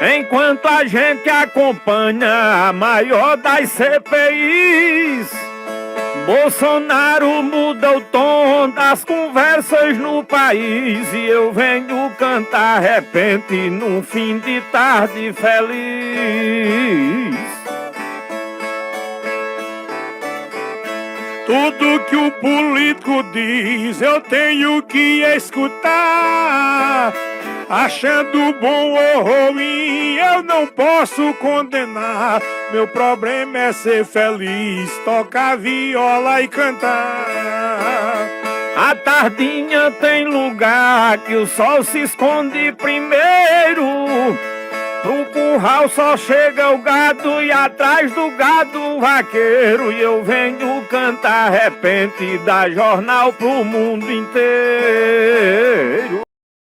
Enquanto a gente acompanha a maior das CPIs, Bolsonaro muda o tom das conversas no país e eu venho cantar repente num fim de tarde feliz. Tudo que o político diz eu tenho que escutar. Achando bom ou ruim, eu não posso condenar. Meu problema é ser feliz, tocar viola e cantar. A tardinha tem lugar que o sol se esconde primeiro. Pro curral só chega o gado e atrás do gado o vaqueiro. E eu venho cantar repente, dar jornal pro mundo inteiro.